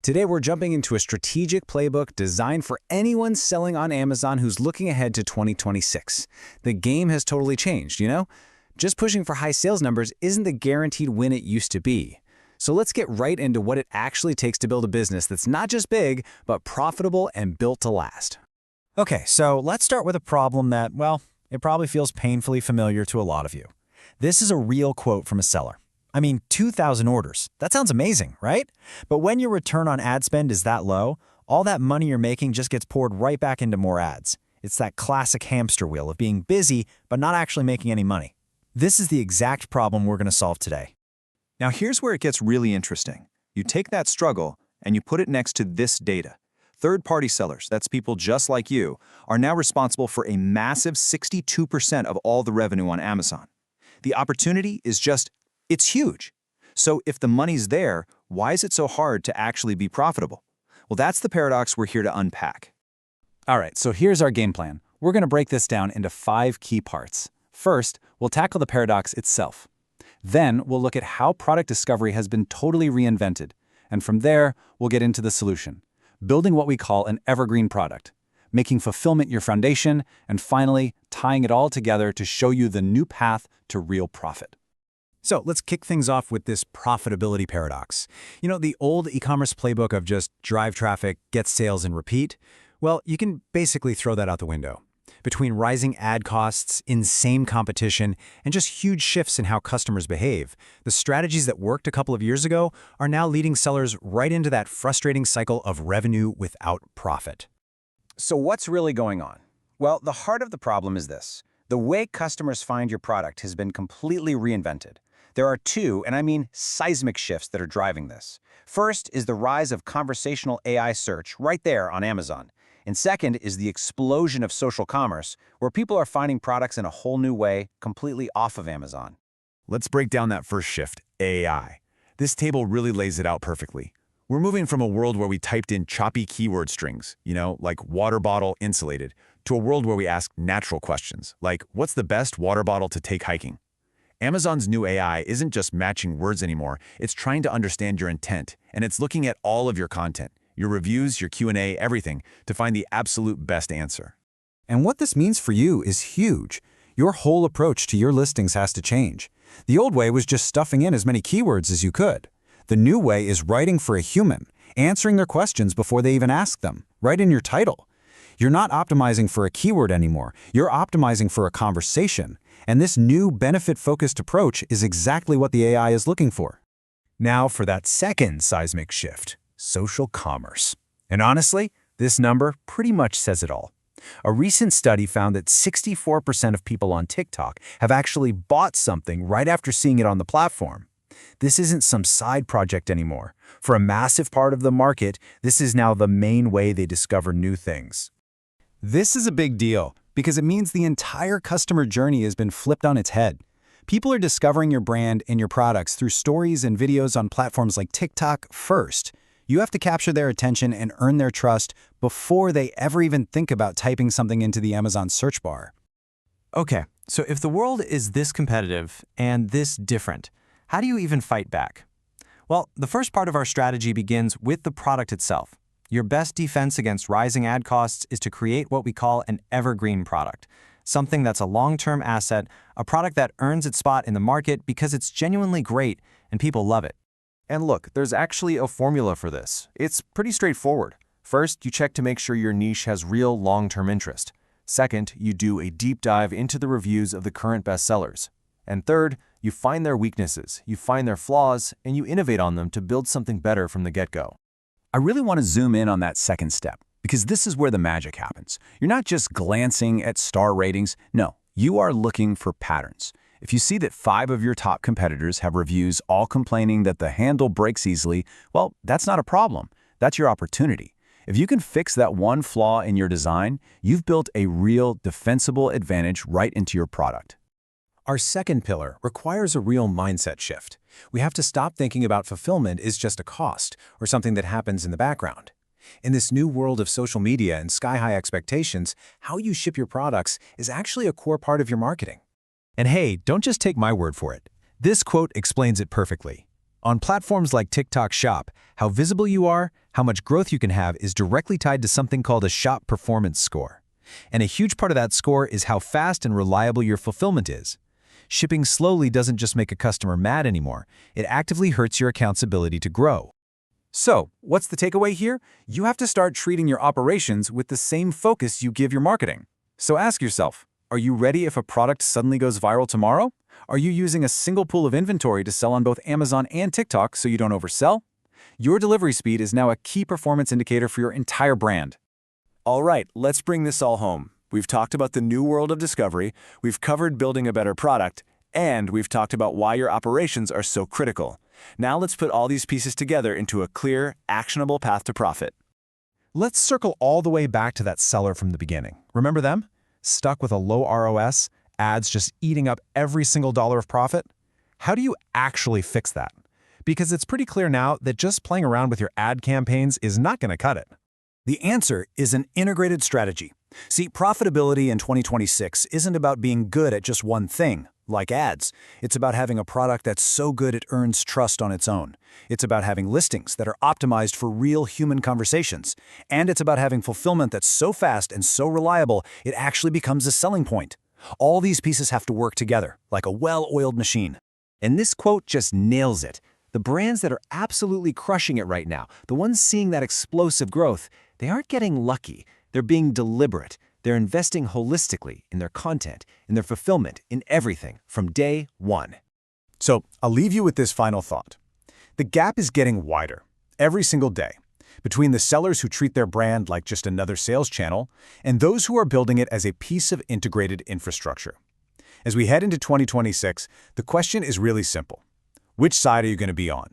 Today we're jumping into a strategic playbook designed for anyone selling on Amazon who's looking ahead to 2026. The game has totally changed, you know? Just pushing for high sales numbers isn't the guaranteed win it used to be. So let's get right into what it actually takes to build a business that's not just big, but profitable and built to last. Okay, so let's start with a problem that, well, it probably feels painfully familiar to a lot of you. This is a real quote from a seller. I mean, 2,000 orders. That sounds amazing, right? But when your return on ad spend is that low, all that money you're making just gets poured right back into more ads. It's that classic hamster wheel of being busy but not actually making any money. This is the exact problem we're going to solve today. Now here's where it gets really interesting. You take that struggle and you put it next to this data. Third-party sellers, that's people just like you, are now responsible for a massive 62% of all the revenue on Amazon. The opportunity is it's huge. So if the money's there, why is it so hard to actually be profitable? Well, that's the paradox we're here to unpack. All right, so here's our game plan. We're going to break this down into 5 key parts. First, we'll tackle the paradox itself. Then we'll look at how product discovery has been totally reinvented. And from there, we'll get into the solution, building what we call an evergreen product, making fulfillment your foundation, and finally, tying it all together to show you the new path to real profit. So let's kick things off with this profitability paradox. You know, the old e-commerce playbook of just drive traffic, get sales, and repeat? Well, you can basically throw that out the window. Between rising ad costs, insane competition, and just huge shifts in how customers behave, the strategies that worked a couple of years ago are now leading sellers right into that frustrating cycle of revenue without profit. So what's really going on? Well, the heart of the problem is this. The way customers find your product has been completely reinvented. There are 2, and I mean seismic shifts that are driving this. First is the rise of conversational AI search right there on Amazon. And second is the explosion of social commerce, where people are finding products in a whole new way, completely off of Amazon. Let's break down that first shift, AI. This table really lays it out perfectly. We're moving from a world where we typed in choppy keyword strings, like water bottle insulated, to a world where we ask natural questions, like what's the best water bottle to take hiking? Amazon's new AI isn't just matching words anymore, it's trying to understand your intent, and it's looking at all of your content, your reviews, your Q&A, everything, to find the absolute best answer. And what this means for you is huge. Your whole approach to your listings has to change. The old way was just stuffing in as many keywords as you could. The new way is writing for a human, answering their questions before they even ask them, right in your title. You're not optimizing for a keyword anymore, you're optimizing for a conversation. And this new benefit-focused approach is exactly what the AI is looking for. Now for that second seismic shift. Social commerce. And honestly, this number pretty much says it all. A recent study found that 64% of people on TikTok have actually bought something right after seeing it on the platform. This isn't some side project anymore. For a massive part of the market, this is now the main way they discover new things. This is a big deal because it means the entire customer journey has been flipped on its head. People are discovering your brand and your products through stories and videos on platforms like TikTok first. You have to capture their attention and earn their trust before they ever even think about typing something into the Amazon search bar. Okay, so if the world is this competitive and this different, how do you even fight back? Well, the first part of our strategy begins with the product itself. Your best defense against rising ad costs is to create what we call an evergreen product, something that's a long-term asset, a product that earns its spot in the market because it's genuinely great and people love it. And look, there's actually a formula for this. It's pretty straightforward. First, you check to make sure your niche has real long-term interest. Second, you do a deep dive into the reviews of the current bestsellers. And third, you find their weaknesses, you find their flaws, and you innovate on them to build something better from the get-go. I really want to zoom in on that second step, because this is where the magic happens. You're not just glancing at star ratings. No, you are looking for patterns. If you see that 5 of your top competitors have reviews all complaining that the handle breaks easily, well, that's not a problem. That's your opportunity. If you can fix that one flaw in your design, you've built a real defensible advantage right into your product. Our second pillar requires a real mindset shift. We have to stop thinking about fulfillment as just a cost or something that happens in the background. In this new world of social media and sky-high expectations, how you ship your products is actually a core part of your marketing. And hey, don't just take my word for it. This quote explains it perfectly. On platforms like TikTok Shop, how visible you are, How much growth you can have is directly tied to something called a shop performance score. And a huge part of that score is how fast and reliable your fulfillment is. Shipping slowly doesn't just make a customer mad anymore, it actively hurts your account's ability to grow. So, what's the takeaway here? You have to start treating your operations with the same focus you give your marketing. So ask yourself, are you ready if a product suddenly goes viral tomorrow? Are you using a single pool of inventory to sell on both Amazon and TikTok so you don't oversell? Your delivery speed is now a key performance indicator for your entire brand. All right, let's bring this all home. We've talked about the new world of discovery, we've covered building a better product, and we've talked about why your operations are so critical. Now let's put all these pieces together into a clear, actionable path to profit. Let's circle all the way back to that seller from the beginning. Remember them? Stuck with a low ROS, ads just eating up every single dollar of profit? How do you actually fix that? Because it's pretty clear now that just playing around with your ad campaigns is not going to cut it. The answer is an integrated strategy. See, profitability in 2026 isn't about being good at just one thing, like ads. It's about having a product that's so good it earns trust on its own. It's about having listings that are optimized for real human conversations. And it's about having fulfillment that's so fast and so reliable it actually becomes a selling point. All these pieces have to work together, like a well-oiled machine. And this quote just nails it. The brands that are absolutely crushing it right now, the ones seeing that explosive growth, they aren't getting lucky. They're being deliberate. They're investing holistically in their content, in their fulfillment, in everything from day one. So I'll leave you with this final thought. The gap is getting wider every single day between the sellers who treat their brand like just another sales channel and those who are building it as a piece of integrated infrastructure. As we head into 2026, the question is really simple. Which side are you going to be on?